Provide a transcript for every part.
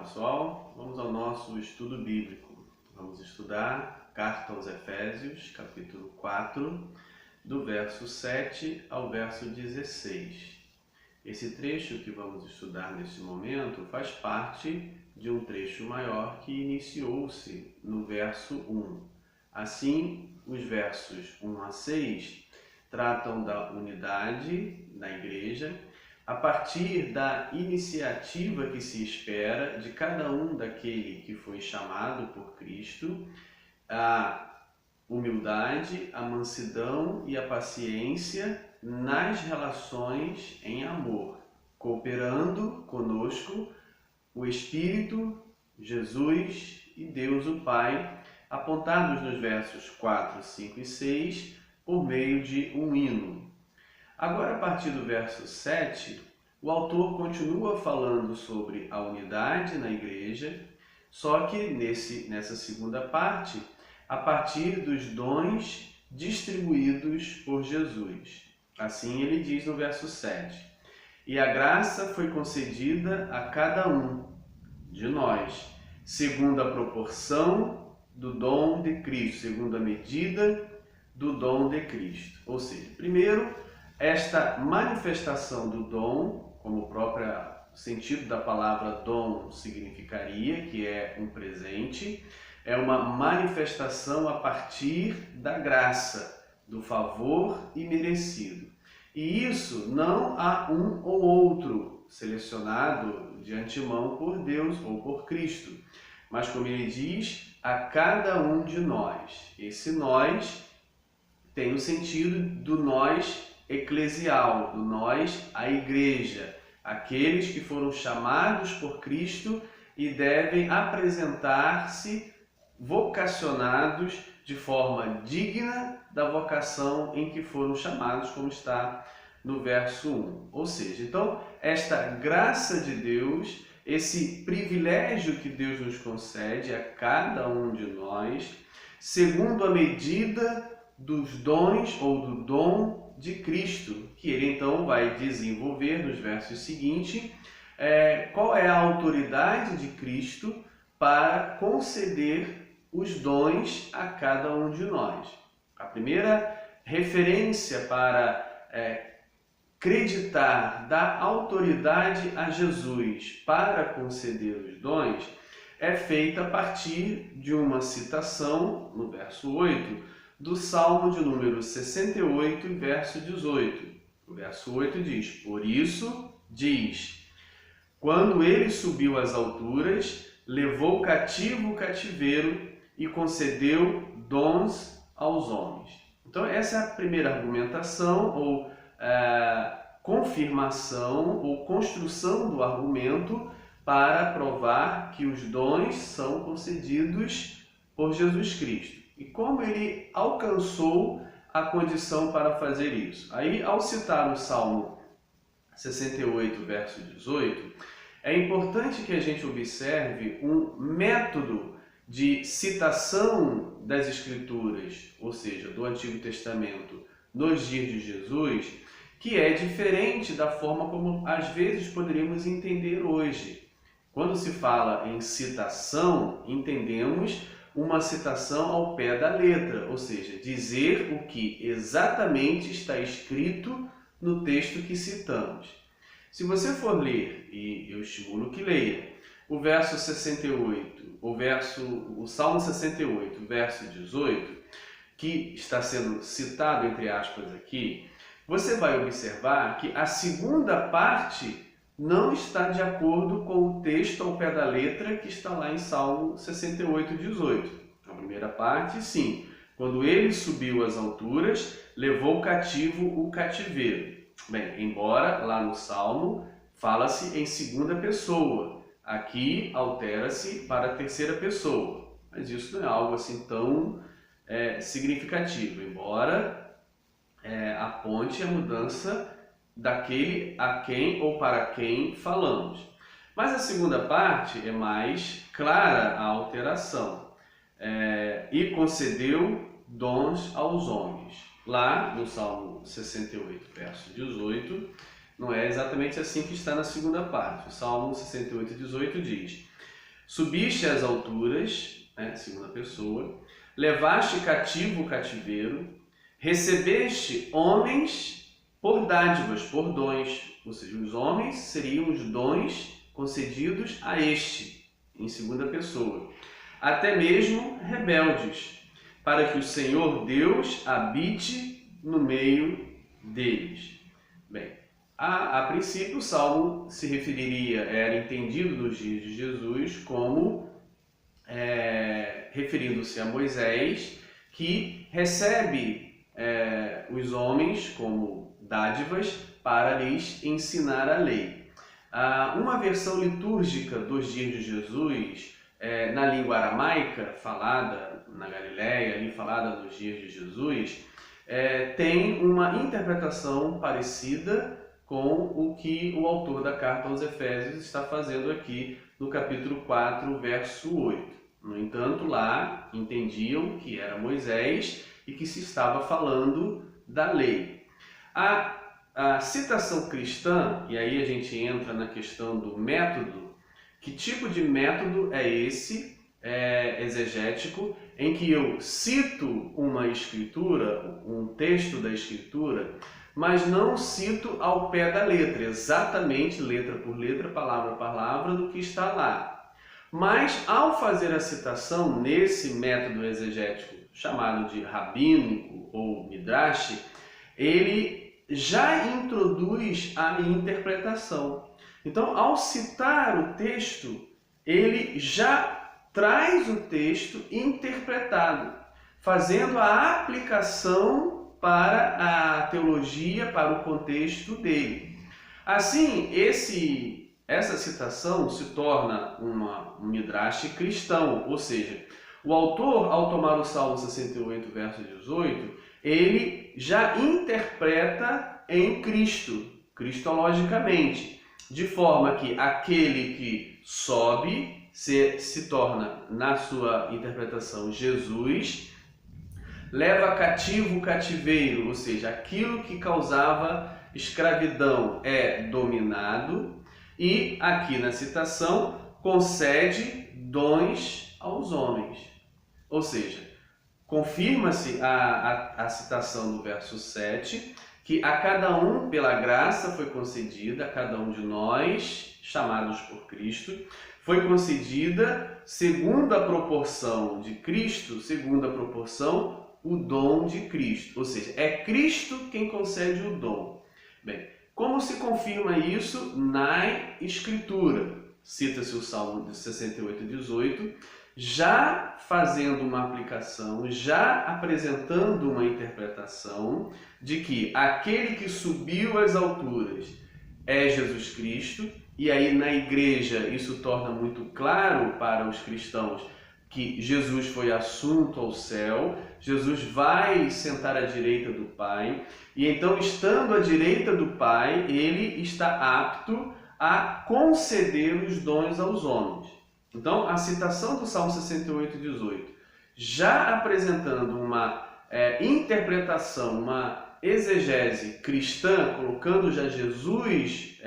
pessoal, vamos ao nosso estudo bíblico. Vamos estudar Carta aos Efésios, capítulo 4, do verso 7 ao verso 16. Esse trecho que vamos estudar neste momento faz parte de um trecho maior que iniciou-se no verso 1. Assim, os versos 1 a 6 tratam da unidade na igreja, a partir da iniciativa que se espera de cada um daquele que foi chamado por Cristo, a humildade, a mansidão e a paciência nas relações em amor, cooperando conosco o Espírito, Jesus e Deus o Pai, apontados nos versos 4, 5 e 6 por meio de um hino. Agora, a partir do verso 7, o autor continua falando sobre a unidade na igreja, só que nessa segunda parte, a partir dos dons distribuídos por Jesus. Assim ele diz no verso 7: "E a graça foi concedida a cada um de nós, segundo a proporção do dom de Cristo", segundo a medida do dom de Cristo. Ou seja, primeiro, esta manifestação do dom, como o próprio sentido da palavra dom significaria, que é um presente, é uma manifestação a partir da graça, do favor imerecido. E isso não há um ou outro selecionado de antemão por Deus ou por Cristo, mas, como ele diz, a cada um de nós. Esse nós tem o sentido do nós eclesial, do nós, a igreja, aqueles que foram chamados por Cristo e devem apresentar-se vocacionados de forma digna da vocação em que foram chamados, como está no verso 1. Ou seja, então, esta graça de Deus, esse privilégio que Deus nos concede a cada um de nós, segundo a medida dos dons ou do dom de Cristo, que ele então vai desenvolver nos versos seguintes, qual é a autoridade de Cristo para conceder os dons a cada um de nós. A primeira referência para acreditar da autoridade a Jesus para conceder os dons é feita a partir de uma citação, no verso 8, do Salmo de número 68, verso 18. O verso 8 diz: "Por isso diz, quando ele subiu às alturas, levou cativo o cativeiro e concedeu dons aos homens." Então essa é a primeira argumentação ou confirmação ou construção do argumento para provar que os dons são concedidos por Jesus Cristo. E como ele alcançou a condição para fazer isso? Aí, ao citar o Salmo 68, verso 18, é importante que a gente observe um método de citação das Escrituras, ou seja, do Antigo Testamento, nos dias de Jesus, que é diferente da forma como às vezes poderíamos entender hoje. Quando se fala em citação, entendemos uma citação ao pé da letra, ou seja, dizer o que exatamente está escrito no texto que citamos. Se você for ler, e eu estimulo que leia, o verso 68, o Salmo 68, verso 18, que está sendo citado entre aspas aqui, você vai observar que a segunda parte não está de acordo com o texto ao pé da letra que está lá em Salmo 68, 18. A primeira parte, sim. Quando ele subiu às alturas, levou cativo o cativeiro. Bem, embora lá no Salmo fala-se em segunda pessoa. Aqui altera-se para a terceira pessoa. Mas isso não é algo assim tão significativo, embora aponte a mudança daquele a quem ou para quem falamos. Mas a segunda parte é mais clara a alteração. E concedeu dons aos homens. Lá no Salmo 68, verso 18, não é exatamente assim que está na segunda parte. O Salmo 68, 18 diz: Subiste às alturas, né, segunda pessoa, levaste cativo o cativeiro, recebeste homens por dádivas, por dons, ou seja, os homens seriam os dons concedidos a este, em segunda pessoa, até mesmo rebeldes, para que o Senhor Deus habite no meio deles. Bem, a princípio o Salmo se referiria, era entendido nos dias de Jesus como referindo-se a Moisés, que recebe os homens como dádivas para lhes ensinar a lei. Uma versão litúrgica dos dias de Jesus, na língua aramaica, falada na Galileia, ali falada nos dias de Jesus, tem uma interpretação parecida com o que o autor da carta aos Efésios está fazendo aqui no capítulo 4, verso 8. No entanto, lá entendiam que era Moisés e que se estava falando da lei. A citação cristã, e aí a gente entra na questão do método. Que tipo de método é esse exegético em que eu cito uma escritura, um texto da escritura, mas não cito ao pé da letra, exatamente letra por letra, palavra por palavra do que está lá. Mas ao fazer a citação nesse método exegético chamado de rabínico ou midrash, ele já introduz a interpretação. Então, ao citar o texto, ele já traz o texto interpretado, fazendo a aplicação para a teologia, para o contexto dele. Assim, essa citação se torna um midrash cristão, ou seja, o autor, ao tomar o Salmo 68, verso 18, ele já interpreta em Cristo, cristologicamente, de forma que aquele que sobe se torna, na sua interpretação, Jesus, leva cativo o cativeiro, ou seja, aquilo que causava escravidão é dominado, e aqui na citação concede dons aos homens. Ou seja, confirma-se a citação do verso 7, que a cada um, pela graça foi concedida, a cada um de nós, chamados por Cristo, foi concedida, segundo a proporção de Cristo, segundo a proporção, o dom de Cristo. Ou seja, é Cristo quem concede o dom. Bem, como se confirma isso na Escritura? Cita-se o Salmo 68, 18, já fazendo uma aplicação, já apresentando uma interpretação de que aquele que subiu às alturas é Jesus Cristo, e aí na igreja isso torna muito claro para os cristãos que Jesus foi assunto ao céu, Jesus vai sentar à direita do Pai, e então, estando à direita do Pai, ele está apto a conceder os dons aos homens. Então, a citação do Salmo 68, 18, já apresentando uma interpretação, uma exegese cristã, colocando já Jesus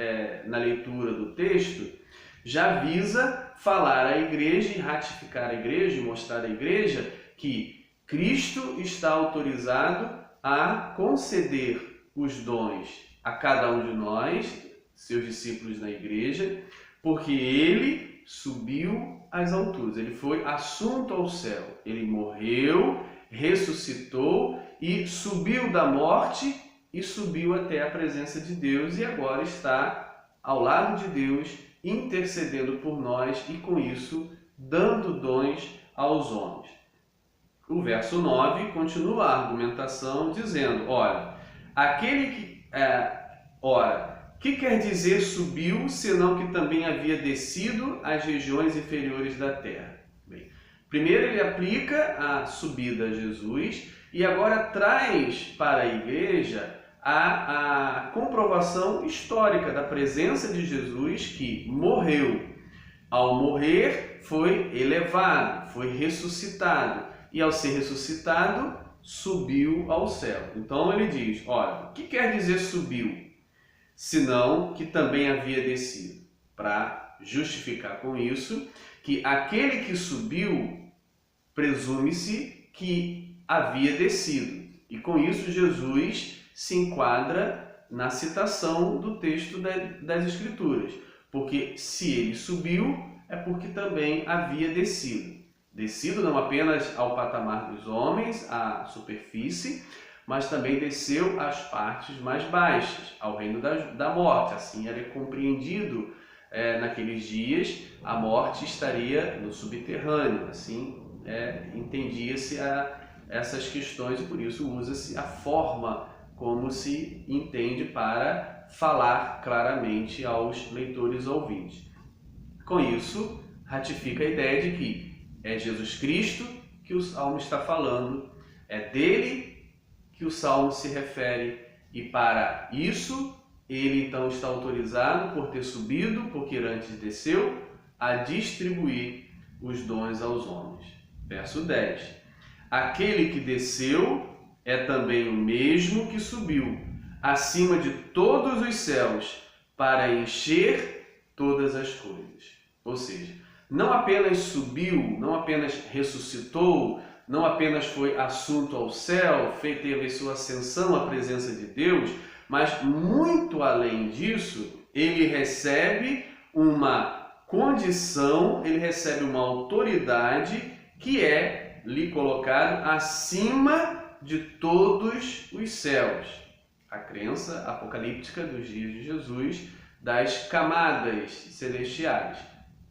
na leitura do texto, já visa falar à igreja e ratificar a igreja e mostrar à igreja que Cristo está autorizado a conceder os dons a cada um de nós, seus discípulos na igreja, porque ele subiu às alturas, ele foi assunto ao céu, ele morreu, ressuscitou e subiu da morte e subiu até a presença de Deus e agora está ao lado de Deus, intercedendo por nós e com isso dando dons aos homens. O verso 9 continua a argumentação dizendo, olha, que quer dizer subiu, senão que também havia descido às regiões inferiores da terra? Bem, primeiro ele aplica a subida a Jesus e agora traz para a igreja a comprovação histórica da presença de Jesus que morreu. Ao morrer, foi elevado, foi ressuscitado. E ao ser ressuscitado, subiu ao céu. Então ele diz, olha, o que quer dizer subiu? Senão que também havia descido, para justificar com isso que aquele que subiu, presume-se que havia descido. E com isso Jesus se enquadra na citação do texto das Escrituras. Porque se ele subiu, é porque também havia descido. Descido não apenas ao patamar dos homens, à superfície, mas também desceu às partes mais baixas, ao reino da morte. Assim era compreendido naqueles dias, a morte estaria no subterrâneo. Assim entendia-se essas questões e por isso usa-se a forma como se entende para falar claramente aos leitores ouvintes. Com isso, ratifica a ideia de que é Jesus Cristo que o Salmo está falando, é dele que o Salmo se refere e para isso ele então está autorizado por ter subido, porque antes desceu, a distribuir os dons aos homens. Verso 10. Aquele que desceu é também o mesmo que subiu acima de todos os céus para encher todas as coisas. Ou seja, não apenas subiu, não apenas ressuscitou, não apenas foi assunto ao céu, teve sua ascensão à presença de Deus, mas muito além disso, ele recebe uma condição, ele recebe uma autoridade que é lhe colocado acima de todos os céus. A crença apocalíptica dos dias de Jesus, das camadas celestiais.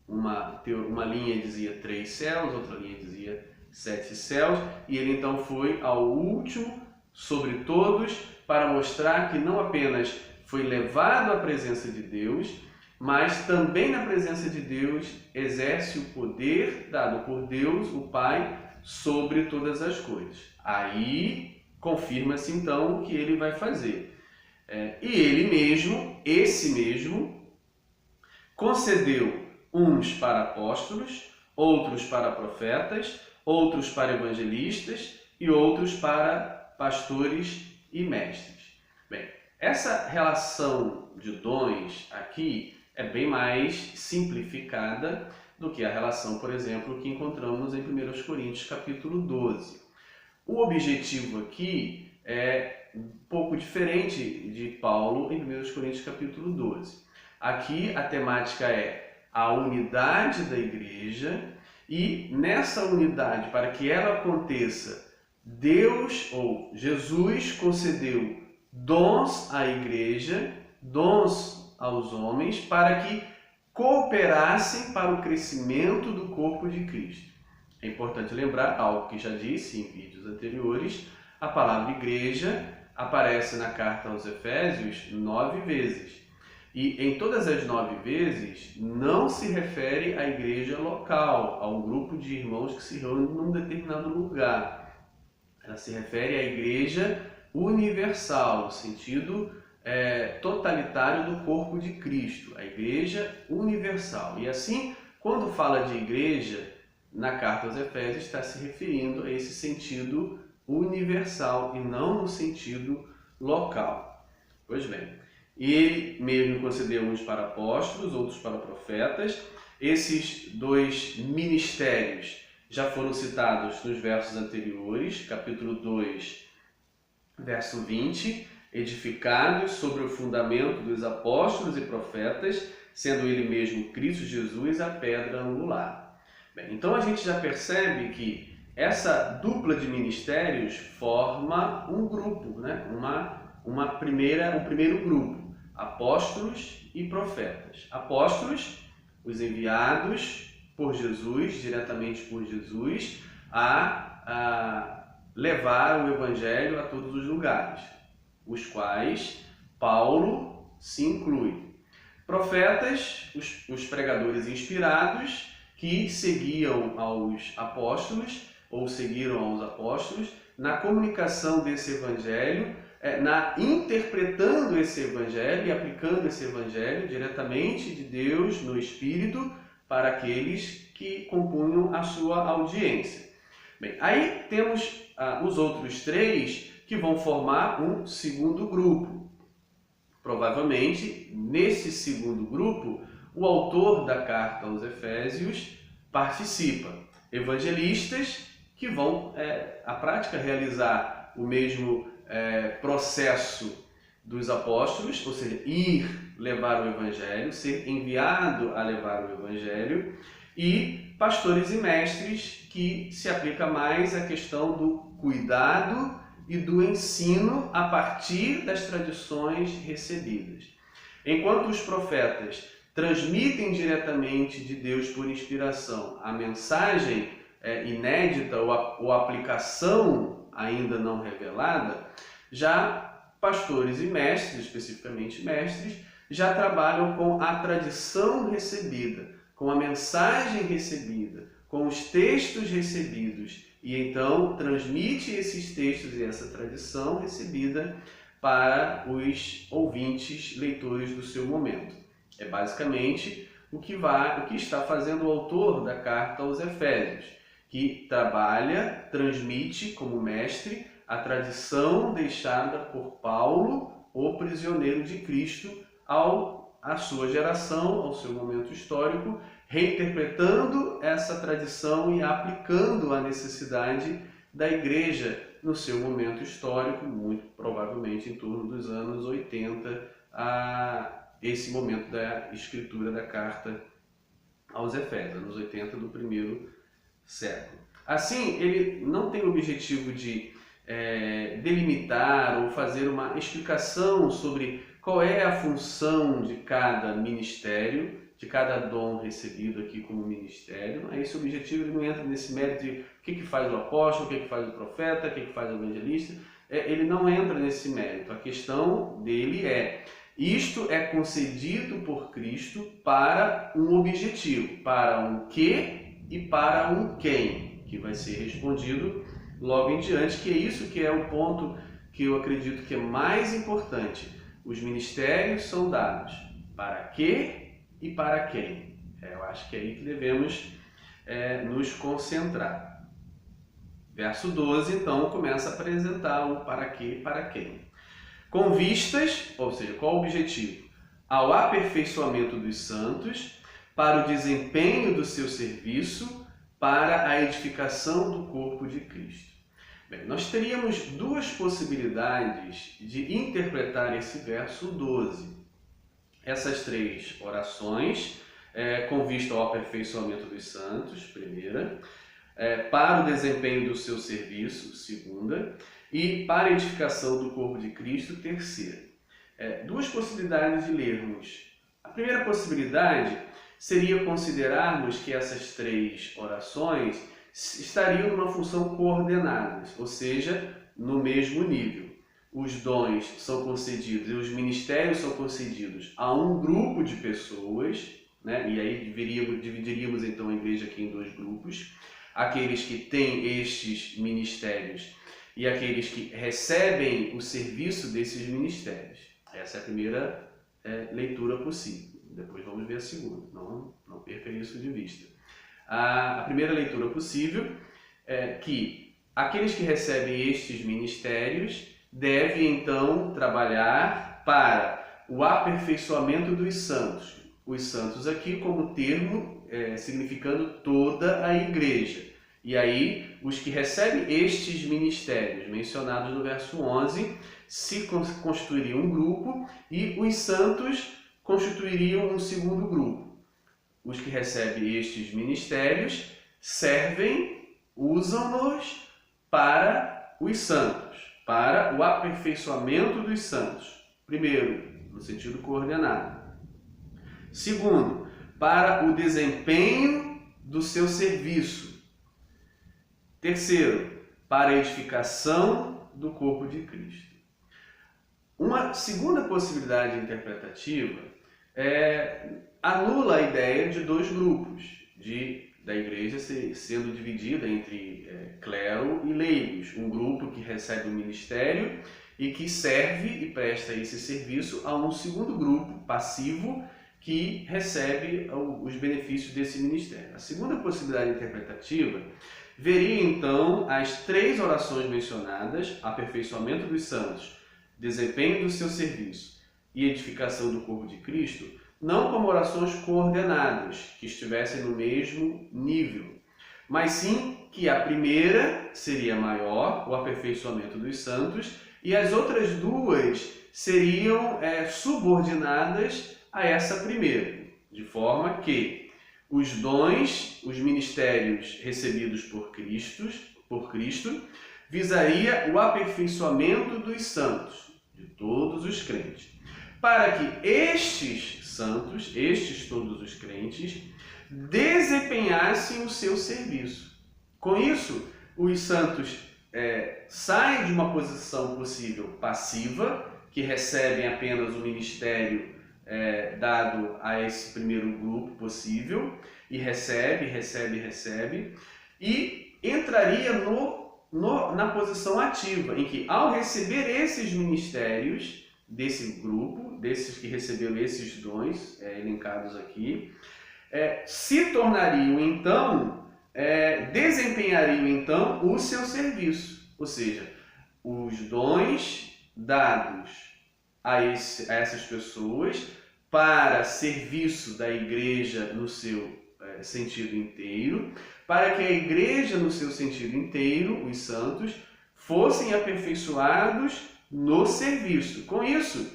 Uma linha dizia 3 céus, outra linha dizia 7 céus, e ele então foi ao último sobre todos para mostrar que não apenas foi levado à presença de Deus, mas também na presença de Deus exerce o poder dado por Deus, o Pai, sobre todas as coisas. Aí confirma-se então o que ele vai fazer. E ele mesmo, esse mesmo, concedeu uns para apóstolos, outros para profetas, outros para evangelistas e outros para pastores e mestres. Bem, essa relação de dons aqui é bem mais simplificada do que a relação, por exemplo, que encontramos em 1 Coríntios capítulo 12. O objetivo aqui é um pouco diferente de Paulo em 1 Coríntios capítulo 12. Aqui a temática é a unidade da igreja e nessa unidade, para que ela aconteça, Deus ou Jesus concedeu dons à igreja, dons aos homens, para que cooperassem para o crescimento do corpo de Cristo. É importante lembrar algo que já disse em vídeos anteriores, a palavra igreja aparece na carta aos Efésios 9 vezes. E em todas as 9 vezes não se refere à igreja local, a um grupo de irmãos que se reúnem num determinado lugar. Ela se refere à igreja universal, no sentido totalitário do corpo de Cristo, a igreja universal. E assim, quando fala de igreja, na carta aos Efésios está se referindo a esse sentido universal e não no sentido local. Pois bem, ele mesmo concedeu uns para apóstolos, outros para profetas. Esses 2 ministérios já foram citados nos versos anteriores, capítulo 2, verso 20, edificados sobre o fundamento dos apóstolos e profetas, sendo ele mesmo Cristo Jesus a pedra angular. Bem, então a gente já percebe que essa dupla de ministérios forma um grupo, né? um primeiro grupo, apóstolos e profetas. Apóstolos, os enviados por Jesus, diretamente por Jesus, a levar o evangelho a todos os lugares, os quais Paulo se inclui. Profetas, os pregadores inspirados, que seguiam aos apóstolos, ou seguiram aos apóstolos, na comunicação desse evangelho, interpretando esse evangelho e aplicando esse evangelho diretamente de Deus no Espírito para aqueles que compunham a sua audiência. Bem, aí temos os outros 3 que vão formar um segundo grupo. Provavelmente, nesse segundo grupo, o autor da carta aos Efésios participa. Evangelistas que vão, à prática, realizar o mesmo processo dos apóstolos, ou seja, ir levar o Evangelho, ser enviado a levar o Evangelho, e pastores e mestres, que se aplica mais à questão do cuidado e do ensino a partir das tradições recebidas. Enquanto os profetas transmitem diretamente de Deus por inspiração a mensagem inédita ou a aplicação ainda não revelada, já pastores e mestres, especificamente mestres, já trabalham com a tradição recebida, com a mensagem recebida, com os textos recebidos, e então transmite esses textos e essa tradição recebida para os ouvintes, leitores do seu momento. É basicamente o que está fazendo o autor da carta aos Efésios, que trabalha, transmite como mestre a tradição deixada por Paulo, o prisioneiro de Cristo, à sua geração, ao seu momento histórico, reinterpretando essa tradição e aplicando a necessidade da igreja no seu momento histórico, muito provavelmente em torno dos anos 80, a esse momento da escritura da carta aos Efésios, anos 80 do primeiro século. Assim, ele não tem o objetivo de delimitar ou fazer uma explicação sobre qual é a função de cada ministério, de cada dom recebido aqui como ministério. Não é esse o objetivo, ele não entra nesse mérito de o que faz o apóstolo, o que faz o profeta, o que faz o evangelista. Ele não entra nesse mérito. A questão dele isto é concedido por Cristo para um objetivo, para um que e para um quem, que vai ser respondido logo em diante, que é isso que é o ponto que eu acredito que é mais importante. Os ministérios são dados para que e para quem. Eu acho que é aí que devemos nos concentrar. Verso 12, então, começa a apresentar o para que e para quem. Com vistas, ou seja, qual o objetivo? Ao aperfeiçoamento dos santos, para o desempenho do seu serviço, para a edificação do corpo de Cristo. Bem, nós teríamos duas possibilidades de interpretar esse verso 12. Essas três orações, com vista ao aperfeiçoamento dos santos, primeira, para o desempenho do seu serviço, segunda, e para a edificação do corpo de Cristo, terceira. Duas possibilidades de lermos. A primeira possibilidade seria considerarmos que essas três orações estariam numa função coordenada, ou seja, no mesmo nível. Os dons são concedidos e os ministérios são concedidos a um grupo de pessoas, né? E aí dividiríamos então a igreja aqui em dois grupos: aqueles que têm estes ministérios e aqueles que recebem o serviço desses ministérios. Essa é a primeira leitura possível. Depois vamos ver a segunda, não perca isso de vista. A primeira leitura possível é que aqueles que recebem estes ministérios devem então trabalhar para o aperfeiçoamento dos santos. Os santos aqui como termo significando toda a igreja. E aí os que recebem estes ministérios mencionados no verso 11 se constituiriam um grupo e os santos constituiriam um segundo grupo. Os que recebem estes ministérios usam-nos para os santos, para o aperfeiçoamento dos santos. Primeiro, no sentido coordenado. Segundo, para o desempenho do seu serviço. Terceiro, para a edificação do corpo de Cristo. Uma segunda possibilidade interpretativa anula a ideia de dois grupos, da igreja sendo dividida entre clero e leigos. Um grupo que recebe o ministério e que serve e presta esse serviço a um segundo grupo passivo que recebe os benefícios desse ministério. A segunda possibilidade interpretativa veria então as três orações mencionadas: aperfeiçoamento dos santos, desempenho do seu serviço e edificação do corpo de Cristo, não como orações coordenadas, que estivessem no mesmo nível, mas sim que a primeira seria maior, o aperfeiçoamento dos santos, e as outras duas seriam subordinadas a essa primeira, de forma que os dons, os ministérios recebidos por Cristo, visaria o aperfeiçoamento dos santos, de todos os crentes, para que estes santos, todos os crentes, desempenhassem o seu serviço. Com isso, os santos saem de uma posição possível passiva, que recebem apenas o ministério dado a esse primeiro grupo possível, e recebe, e entraria na posição ativa, em que, ao receber esses ministérios desse grupo, desses que receberam esses dons elencados aqui, se tornariam então, desempenhariam então o seu serviço, ou seja, os dons dados a essas pessoas para serviço da igreja no seu sentido inteiro, para que a igreja no seu sentido inteiro, os santos, fossem aperfeiçoados no serviço. Com isso,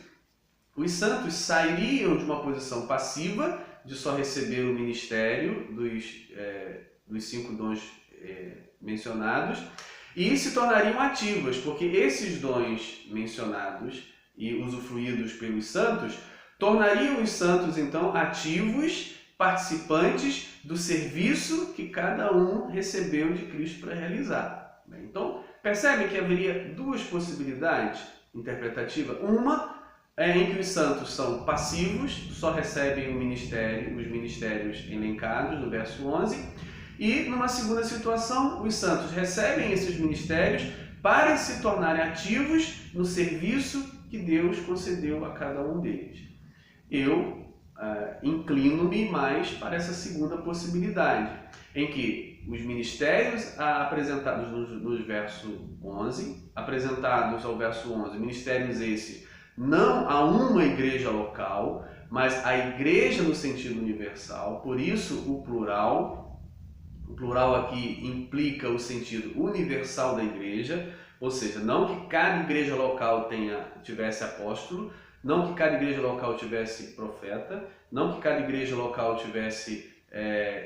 os santos sairiam de uma posição passiva, de só receber o ministério dos 5 dons mencionados, e se tornariam ativos, porque esses dons mencionados e usufruídos pelos santos tornariam os santos, então, ativos, participantes do serviço que cada um recebeu de Cristo para realizar. Então, percebe que haveria duas possibilidades interpretativas. Uma em que os santos são passivos, só recebem os ministérios elencados no verso 11, e numa segunda situação, os santos recebem esses ministérios para se tornarem ativos no serviço que Deus concedeu a cada um deles. Eu inclino-me mais para essa segunda possibilidade, em que os ministérios apresentados no verso 11, apresentados ao verso 11, ministérios esses não a uma igreja local, mas a igreja no sentido universal, por isso o plural. O plural aqui implica o sentido universal da igreja, ou seja, não que cada igreja local tivesse apóstolo, não que cada igreja local tivesse profeta, não que cada igreja local tivesse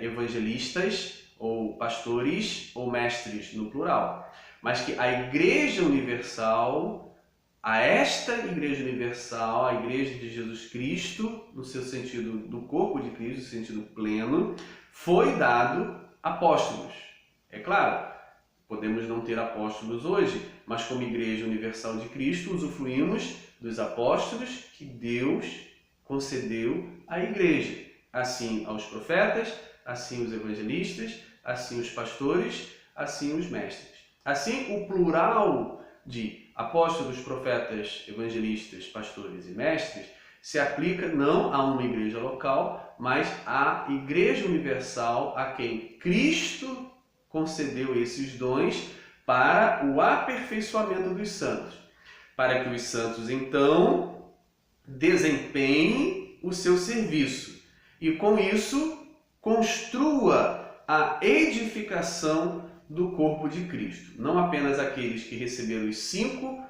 evangelistas, ou pastores, ou mestres no plural, mas que a igreja universal, a igreja universal, a igreja de Jesus Cristo, no seu sentido do corpo de Cristo, no sentido pleno, foi dado apóstolos. É claro, podemos não ter apóstolos hoje, mas como igreja universal de Cristo, usufruímos dos apóstolos que Deus concedeu à igreja. Assim aos profetas, assim os evangelistas, assim os pastores, assim os mestres. Assim, o plural de apóstolos, profetas, evangelistas, pastores e mestres se aplica não a uma igreja local, mas à igreja universal a quem Cristo concedeu esses dons para o aperfeiçoamento dos santos, para que os santos então desempenhem o seu serviço e com isso construa a edificação do corpo de Cristo. Não apenas aqueles que receberam os 5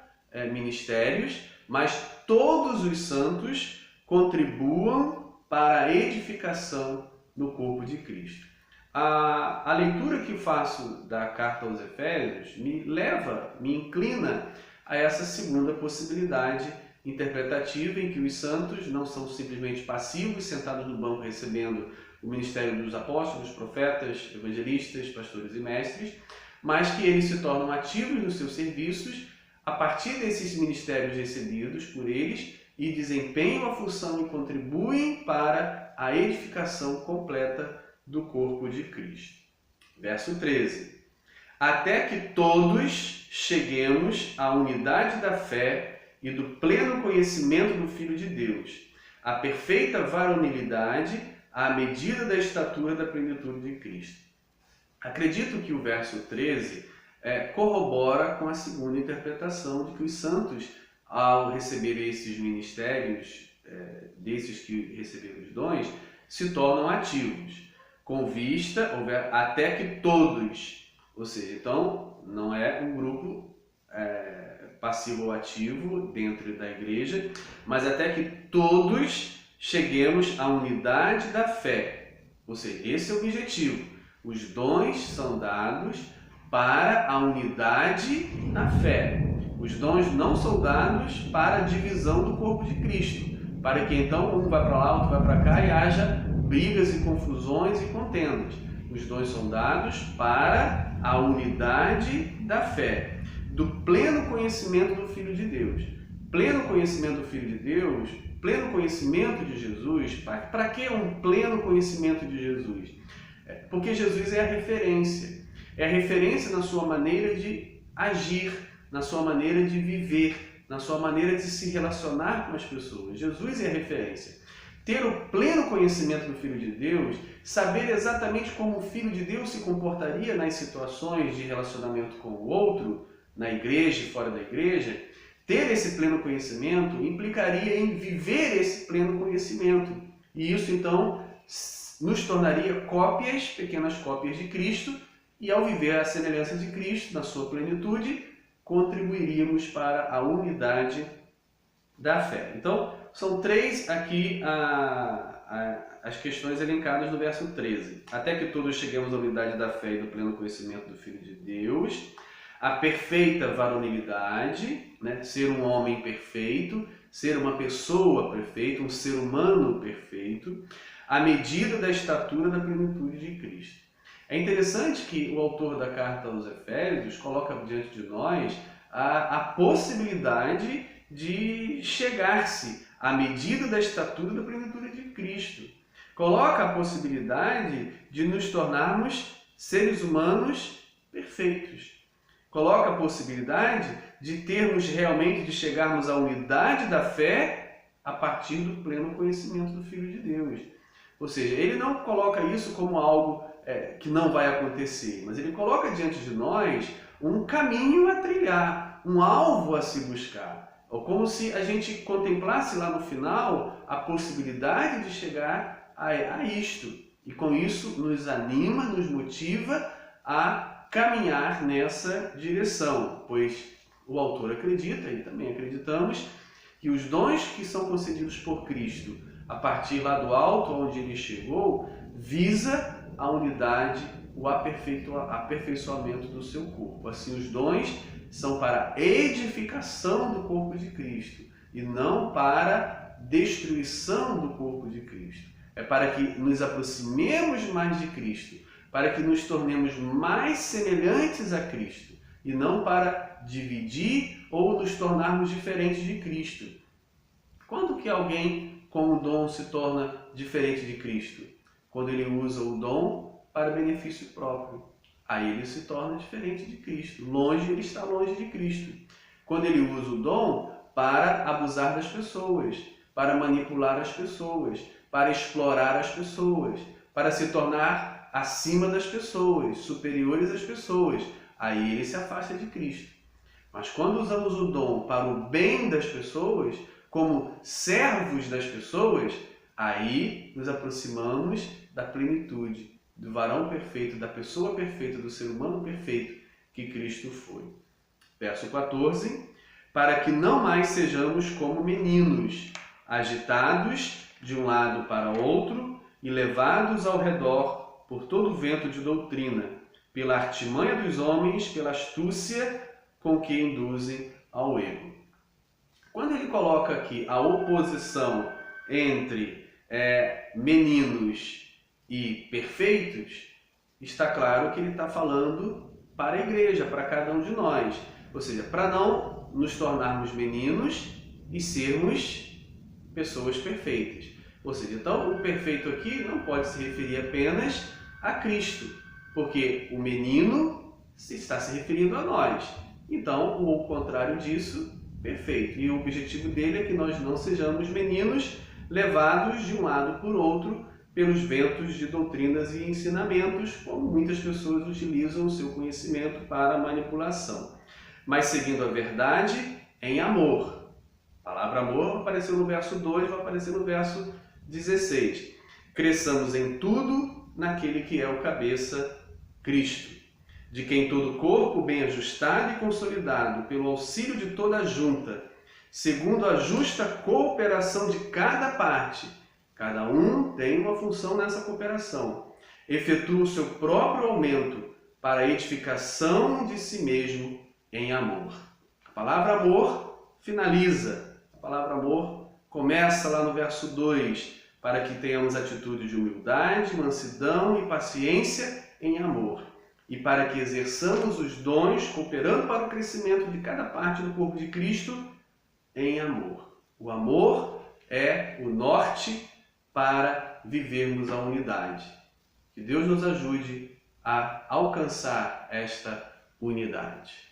ministérios, mas todos os santos contribuam para a edificação do corpo de Cristo. A leitura que faço da carta aos Efésios me inclina a essa segunda possibilidade interpretativa, em que os santos não são simplesmente passivos, sentados no banco recebendo o ministério dos apóstolos, profetas, evangelistas, pastores e mestres, mas que eles se tornam ativos nos seus serviços a partir desses ministérios recebidos por eles e desempenham a função e contribuem para a edificação completa do corpo de Cristo. Verso 13. Até que todos cheguemos à unidade da fé e do pleno conhecimento do Filho de Deus, à perfeita varonilidade, à medida da estatura da plenitude de Cristo. Acredito que o verso 13 corrobora com a segunda interpretação de que os santos, ao receber esses ministérios desses que receberam os dons se tornam ativos, com vista até que todos, ou seja, então não é um grupo passivo ou ativo dentro da igreja, mas até que todos cheguemos à unidade da fé. Ou seja, esse é o objetivo. Os dons são dados para a unidade na fé. Os dons não são dados para a divisão do corpo de Cristo, para que então um vá para lá, outro vai para cá e haja brigas e confusões e contendas. Os dons são dados para a unidade da fé, do pleno conhecimento do Filho de Deus. Pleno conhecimento do Filho de Deus, pleno conhecimento de Jesus. Para que um pleno conhecimento de Jesus? Porque Jesus é a referência. É a referência na sua maneira de agir, na sua maneira de viver, na sua maneira de se relacionar com as pessoas. Jesus é a referência. Ter o pleno conhecimento do Filho de Deus, saber exatamente como o Filho de Deus se comportaria nas situações de relacionamento com o outro, na igreja e fora da igreja, ter esse pleno conhecimento implicaria em viver esse pleno conhecimento. E isso, então, nos tornaria cópias, pequenas cópias de Cristo, e ao viver a semelhança de Cristo, na sua plenitude, contribuiríamos para a unidade da fé. Então, são três aqui as questões elencadas no verso 13. Até que todos cheguemos à unidade da fé e do pleno conhecimento do Filho de Deus, a perfeita varonilidade, né? Ser um homem perfeito, ser uma pessoa perfeita, um ser humano perfeito, à medida da estatura da plenitude de Cristo. É interessante que o autor da carta aos Efésios coloca diante de nós a possibilidade de chegar-se à medida da estatura da plenitude de Cristo. Coloca a possibilidade de nos tornarmos seres humanos perfeitos. Coloca a possibilidade de termos realmente, de chegarmos à unidade da fé a partir do pleno conhecimento do Filho de Deus. Ou seja, ele não coloca isso como algo que não vai acontecer, mas ele coloca diante de nós um caminho a trilhar, um alvo a se buscar. Ou como se a gente contemplasse lá no final a possibilidade de chegar a isto. E com isso nos anima, nos motiva a caminhar nessa direção, pois o autor acredita, e também acreditamos, que os dons que são concedidos por Cristo, a partir lá do alto onde ele chegou, visa a unidade, o aperfeiçoamento do seu corpo. Assim, os dons são para edificação do corpo de Cristo e não para destruição do corpo de Cristo. É para que nos aproximemos mais de Cristo, para que nos tornemos mais semelhantes a Cristo e não para dividir ou nos tornarmos diferentes de Cristo. Quando que alguém com o dom se torna diferente de Cristo? Quando ele usa o dom para benefício próprio. Aí ele se torna diferente de Cristo. Ele está longe de Cristo. Quando ele usa o dom para abusar das pessoas, para manipular as pessoas, para explorar as pessoas, para se tornar acima das pessoas, superiores às pessoas, aí ele se afasta de Cristo. Mas quando usamos o dom para o bem das pessoas, como servos das pessoas, aí nos aproximamos da plenitude, do varão perfeito, da pessoa perfeita, do ser humano perfeito que Cristo foi. Verso 14, para que não mais sejamos como meninos, agitados de um lado para outro e levados ao redor por todo vento de doutrina, pela artimanha dos homens, pela astúcia com que induzem ao erro. Quando ele coloca aqui a oposição entre meninos e perfeitos, está claro que ele está falando para a igreja, para cada um de nós. Ou seja, para não nos tornarmos meninos e sermos pessoas perfeitas. Ou seja, então o perfeito aqui não pode se referir apenas a Cristo, porque o menino está se referindo a nós. Então, o contrário disso, perfeito. E o objetivo dele é que nós não sejamos meninos levados de um lado por outro pelos ventos de doutrinas e ensinamentos, como muitas pessoas utilizam o seu conhecimento para manipulação, mas seguindo a verdade em amor. A palavra amor apareceu no verso 2, vai aparecer no verso 16. Cresçamos em tudo naquele que é o cabeça, Cristo, de quem todo o corpo, bem ajustado e consolidado, pelo auxílio de toda a junta, segundo a justa cooperação de cada parte, cada um tem uma função nessa cooperação, efetua o seu próprio aumento para a edificação de si mesmo em amor. A palavra amor finaliza. A palavra amor começa lá no verso 2, para que tenhamos atitude de humildade, mansidão e paciência em amor, e para que exerçamos os dons, cooperando para o crescimento de cada parte do corpo de Cristo em amor. O amor é o norte para vivermos a unidade. Que Deus nos ajude a alcançar esta unidade.